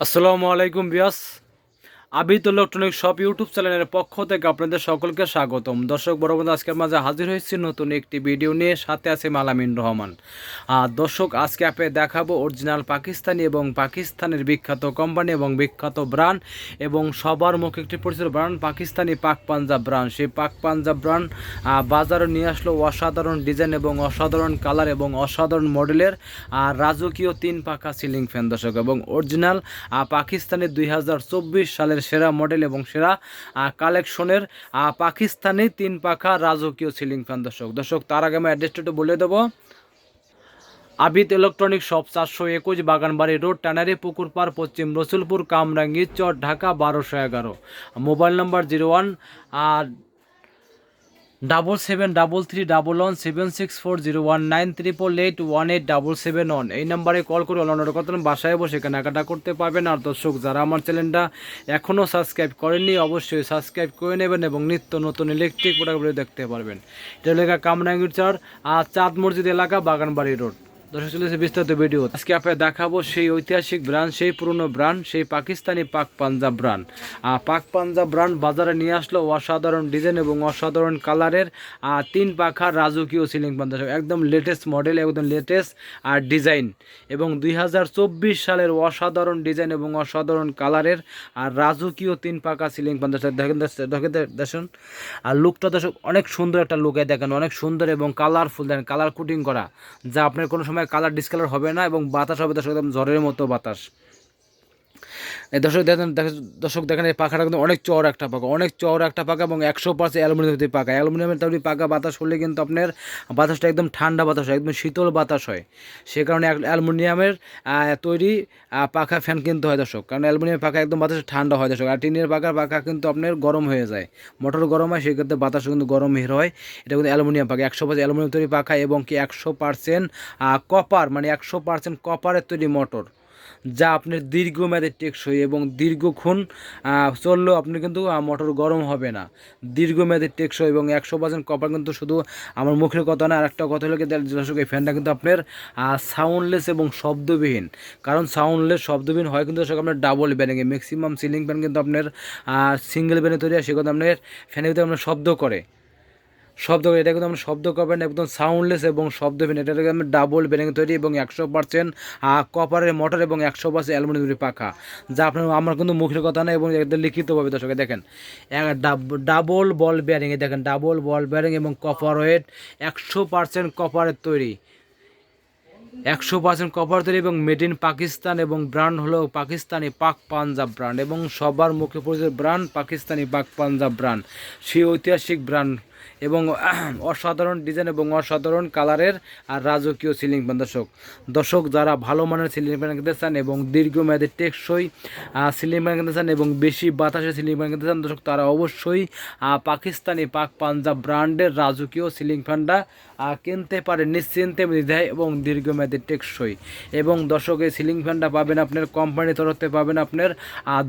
আসসালামু আলাইকুম বিয়াস। Abid electronic shop YouTube চ্যানেলের পক্ষ থেকে আপনাদের সকলকে স্বাগতম। দর্শক বড় বন্ধু, আজকের মাঝে হাজির হয়েছি নতুন একটি ভিডিও নিয়ে, সাথে আছে মালামিন রহমান। দর্শক, আজকে আপনাকে দেখাবো অরিজিনাল পাকিস্তানি এবং পাকিস্তানের বিখ্যাত কোম্পানি এবং বিখ্যাত ব্র্যান্ড এবং সবার মুখে একটি পরিচিত ব্র্যান্ড পাকিস্তানি পাক পাঞ্জাব ব্র্যান্ড। সেই পাক পাঞ্জাব ব্র্যান্ড বাজারে নিয়ে আসলো অসাধারণ ডিজাইন এবং অসাধারণ কালার এবং অসাধারণ মডেলের রাজকীয় 3 পাখা সিলিং ফ্যান দর্শক, এবং অরিজিনাল পাকিস্তানি 2024 সালের সেরা মডেল এবং সেরা কালেকশনের পাকিস্তানি 3 পাখা রাজকীয় সিলিং ফ্যান দর্শক, তার আগে আমি অ্যাড্রেসটা একটু বলে দেবো। Abid electronic shop 421 Baganbari road, tannery পুকুর পার, পশ্চিম রসুলপুর, কামরাঙ্গি চর, ঢাকা 1211। মোবাইল নাম্বার 01773117640193881877 এই নাম্বারে কল করে অনলাইনে কথা বাসায় বসে কেনাকাটা করতে পারবেন। আর দর্শক, যারা আমার চ্যানেলটা এখনও সাবস্ক্রাইব করেননি অবশ্যই সাবস্ক্রাইব করে নেবেন এবং নিত্য নতুন ইলেকট্রিক প্রোডাক্টগুলো দেখতে পারবেন। এটা এলাকা কামরাঙ্গীর চর, চাঁদ মসজিদ এলাকা, বাগানবাড়ি রোড। দর্শক, চলেছে বিস্তারিত ভিডিও। আজকে আপনাকে দেখাবো সেই ঐতিহাসিক ব্র্যান্ড, সেই পুরনো ব্র্যান্ড, সেই পাকিস্তানি পাক পাঞ্জাব ব্র্যান্ড। পাক পাঞ্জাব ব্র্যান্ড বাজারে নিয়ে আসলো অসাধারণ ডিজাইন এবং অসাধারণ কালারের 3 পাখার রাজকীয় সিলিং ফ্যান দর্শক, একদম লেটেস্ট মডেল, একদম লেটেস্ট ডিজাইন এবং 2024 সালের অসাধারণ ডিজাইন এবং অসাধারণ কালারের রাজকীয় 3 পাখা সিলিং ফ্যান দর্শক। দেখেন আর লুকটা দর্শক অনেক সুন্দর একটা লুকে দেখেন, অনেক সুন্দর এবং কালারফুল, দেখেন কালার কোটিং করা, যা আপনার কোনো সময় কালার ডিসকালার হবে না এবং বাতাস হবে দর্শক একদম ঝড়ের মতো বাতাস। এই দর্শক দেখেন এই পাখাটা কিন্তু অনেক চওড়া একটা পাখা, অনেক চওড়া একটা পাখা এবং 100% অ্যালুমিনিয়ামের পাখা। অ্যালুমিনিয়ামের তৈরি পাখা বাতাস হলে কিন্তু আপনার বাতাসটা একদম ঠান্ডা বাতাস হয়, একদম শীতল বাতাস হয়। সে কারণে অ্যালুমিনিয়ামের তৈরি পাখা ফ্যান কিনতে হয় দর্শক, কারণ অ্যালুমিনিয়ামের পাখা একদম বাতাস ঠান্ডা হয় দর্শক। আর টিনের পাখা কিন্তু আপনার গরম হয়ে যায়, মোটর গরম হয়, সেক্ষেত্রে বাতাসও কিন্তু গরম বের হয়। এটা কিন্তু অ্যালুমিনিয়াম পাখা, 100% অ্যালুমিনিয়াম তৈরি পাখা এবং কি 100% কপার, মানে 100% কপারের তৈরি মোটর, যা আপনার দীর্ঘমেয়াদে টেকসই এবং দীর্ঘক্ষণ চললেও আপনি কিন্তু মোটর গরম হবে না, দীর্ঘমেয়াদে টেকসই এবং 100% কপার। কিন্তু শুধু আমার মুখের কথা না, আরেকটা কথা হলো কি দর্শক, এই ফ্যানটা কিন্তু আপনার সাউন্ডলেস এবং শব্দবিহীন। কারণ সাউন্ডলেস শব্দবিহীন হয় কিন্তু দর্শক আপনার ডাবল ব্যারিংয়ে, ম্যাক্সিমাম সিলিং ফ্যান কিন্তু আপনার সিঙ্গেল ব্যারিং তৈরি হয়, সেগুলো আপনার ফ্যানের ভিতরে আপনার এটা কিন্তু আমরা শব্দ করবেন, একদম সাউন্ডলেস এবং শব্দহীন। এটা আমরা ডাবল ব্যারিং তৈরি এবং 100% কপারের মোটর এবং 100% অ্যালুমিনিয়ামের পাখা, যা আপনার আমার কিন্তু মুখের কথা না এবং একদম লিখিতভাবে দর্শকে দেখেন ডাবল বল ব্যারিংয়ে, দেখেন ডাবল বল ব্যারিং এবং কপার ওয়েট 100% কপারের তৈরি, 100% কপার তৈরি এবং মেড ইন পাকিস্তান এবং ব্র্যান্ড হলো পাকিস্তানি পাক পাঞ্জাব ব্র্যান্ড এবং সবার মুখে পরিচিত ব্র্যান্ড পাকিস্তানি পাক পাঞ্জাব ব্র্যান্ড, সেই ঐতিহাসিক ব্র্যান্ড এবং অসাধারণ ডিজাইন এবং অসাধারণ কালারের রাজকীয় সিলিং ফ্যান দর্শক, যারা ভালো মানের সিলিং ফ্যান কিনতে চান এবং দীর্ঘমেয়াদী টেকসই সিলিং ফ্যান কিনতে চান এবং বেশি বাতাসে সিলিং ফ্যান কিনতে চান দর্শক, তারা অবশ্যই পাকিস্তানি পাক পাঞ্জাব ব্র্যান্ডের রাজকীয় সিলিং ফ্যানটা কিনতে পারে নিশ্চিন্তে, দ্বিধায় এবং দীর্ঘমেয়াদী টেকসই। এবং দর্শক, এই সিলিং ফ্যানটা পাবেন আপনার কোম্পানির তরফ থেকে, পাবেন আপনার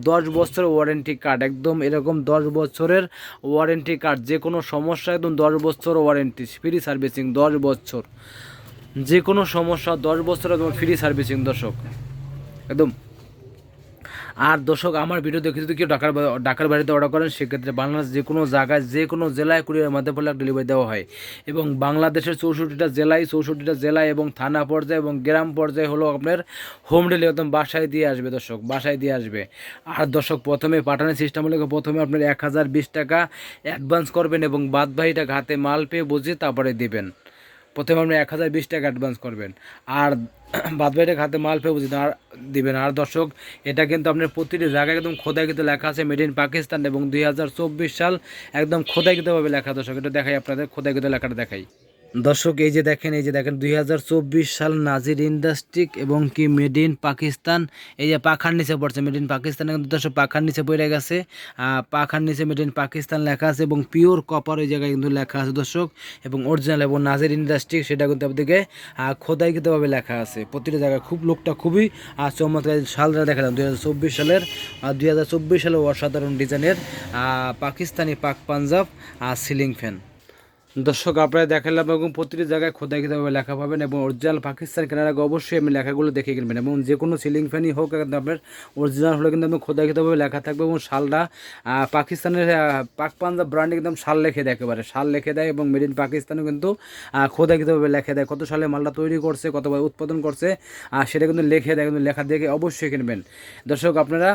10 বছরের ওয়ারেন্টি কার্ড, একদম এরকম 10 বছরের ওয়ারেন্টি কার্ড, যে কোনো সমস্যা একদম 10 বছর ওয়ারেন্টি, ফ্রি সার্ভিসিং 10 বছর, যে কোনো সমস্যা 10 বছর একদম ফ্রি সার্ভিসিং দর্শক একদম। আর দর্শক, আমার ভিডিও দেখে যদি কেউ ঢাকার বাড়িতে অর্ডার করেন, সেক্ষেত্রে বাংলাদেশ যে কোনো জায়গায় যে কোনো জেলায় কুরিয়ারের মাধ্যমে ডেলিভারি দেওয়া হয় এবং বাংলাদেশের 64টা জেলায় এবং থানা পর্যায়ে এবং গ্রাম পর্যায়ে হলো আপনার হোম ডেলিভারি একদম বাসায় দিয়ে আসবে দর্শক, বাসায় দিয়ে আসবে। আর দর্শক, প্রথমে পাঠানোর সিস্টেম হলে প্রথমে আপনার 1020 টাকা অ্যাডভান্স করবেন এবং বাদবাকি টাকা হাতে মাল পেয়ে বুঝে তারপরে দেবেন। প্রথমে আপনি 1020 টাকা অ্যাডভান্স করবেন আর বাদবাকি টাকা হাতে মাল পেয়ে বুঝে দিবেন। আর দর্শক, এটা কিন্তু আপনার প্রতিটি জায়গায় একদম খোদাইকৃত লেখা আছে মেড ইন পাকিস্তান এবং 2024 সাল একদম খোদাইকৃতভাবে লেখা দর্শক। এটা দেখাই আপনাদের, খোদাইকৃত লেখাটা দেখাই দর্শক। এই যে দেখেন 2024 সাল নাজির ইন্ডাস্ট্রিক এবং কি মেড ইন পাকিস্তান, এই যে পাখার নিচে পড়ছে মেড ইন পাকিস্তান, কিন্তু দর্শক পাখার নিচে পড়ে গেছে, পাখার নিচে মেড ইন পাকিস্তান লেখা আছে এবং পিওর কপার ওই জায়গায় কিন্তু লেখা আছে দর্শক, এবং অরিজিনাল এবং নাজির ইন্ডাস্ট্রিক সেটা কিন্তু আপনাদেরকে খোদাইকৃতভাবে লেখা আছে প্রতিটা জায়গায়। লোকটা খুবই চমৎকার। সালটা দেখা যান 2024 সালের 2024 সালের অসাধারণ ডিজাইনের পাকিস্তানি পাক পাঞ্জাব সিলিং ফ্যান দর্শক আপনারা দেখালাম এবং প্রতিটি জায়গায় খোদাইকৃতভাবে লেখা পাবেন এবং অরিজিনাল পাকিস্তান কেনার আগে অবশ্যই আপনি লেখাগুলো দেখে কিনবেন এবং যে কোনো সিলিং ফ্যানই হোক কিন্তু আপনার অরিজিনাল হলে কিন্তু আপনি খোদাইকৃতভাবে লেখা থাকবে এবং শালটা পাকিস্তানের পাক পাঞ্জাব ব্র্যান্ডে একদম শাল লিখে দেয়, একেবারে শাল লিখে দেয় এবং মেড ইন পাকিস্তানও কিন্তু খোদাইকৃতভাবে লেখে দেয়, কত সালে মালটা তৈরি করছে, কতবার উৎপাদন করছে সেটা কিন্তু লিখে দেয়, কিন্তু লেখা দেখে অবশ্যই কিনবেন। দর্শক আপনারা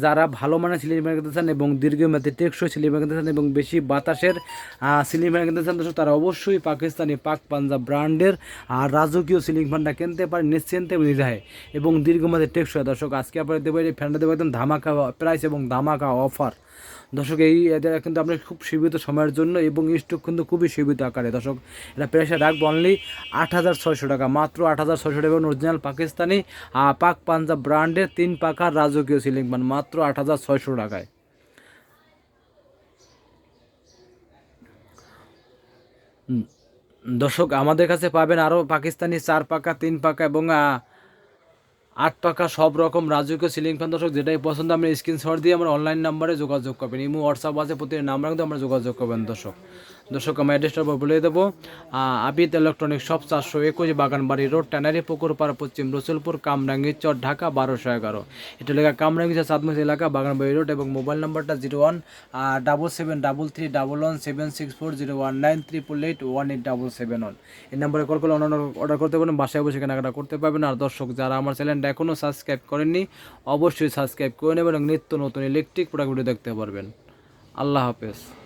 যারা ভালো মানের সিলিং ফ্যান কিনতে চান এবং দীর্ঘমেয়াদী টেকসই সিলিং ফ্যান কিনতে চান এবং বেশি বাতাসের সিলিং ফ্যান কিনতে চান, তারা অবশ্যই পাকিস্তানি পাক পাঞ্জাব ব্র্যান্ডের রাজকীয় সিলিং ফ্যানটা কিনতে পারে নিশ্চিন্তে নির্দ্বিধায় এবং দীর্ঘমেয়াদী টেকসই। দর্শক আজকে আপনারা দেবো এই ফ্যানটা দেবো একদম ধামাকা প্রাইস এবং ধামাকা অফার। দর্শক এই এটা কিন্তু আপনার খুব সীমিত সময়ের জন্য এবং স্টক কিন্তু খুবই সীমিত আকারে। দর্শক এটা প্রাইসে রাখবো অনলি 8,600 টাকা, মাত্র 8,600 টাকা। অরিজিনাল পাকিস্তানি পাক পাঞ্জাব ব্র্যান্ডের 3 পাকার রাজকীয় সিলিং ফ্যান মাত্র 8,600 টাকায়। দর্শক আমাদের কাছে পাবেন আরও পাকিস্তানি 4 পাকা, 3 পাকা এবং 8 পাকা সব রকম রাজকীয় সিলিং ফ্যান। দর্শক যেটাই পছন্দ আপনি স্ক্রিনশট দিয়ে আমার অনলাইন নাম্বারে যোগাযোগ করবেন, ইমো হোয়াটসঅ্যাপ আছে, প্রতিটি নাম্বার কিন্তু আমরা যোগাযোগ করবেন। দর্শক আমার অ্যাড্রেসটা বলে দেবো, Abid electronic shop 421 Baganbari road, tannery Pukurpara, Paschim Rasulpur, Kamrangir চর, ঢাকা 1211। এটা লেখা কামরাঙ্গীর চাঁদমাছি এলাকা, বাগানবাড়ি রোড এবং মোবাইল নাম্বারটা 01773317601938881877 এই নাম্বারে কল করে অর্ডার করতে পারেন, বাসায় বসে কেনাকাটা করতে পারবেন। আর দর্শক যারা আমার চ্যানেলটা এখনও সাবস্ক্রাইব করেননি অবশ্যই সাবস্ক্রাইব করে নেবেন এবং নিত্য নতুন ইলেকট্রিক প্রোডাক্ট ভিডিও দেখতে পারবেন। আল্লাহ হাফেজ।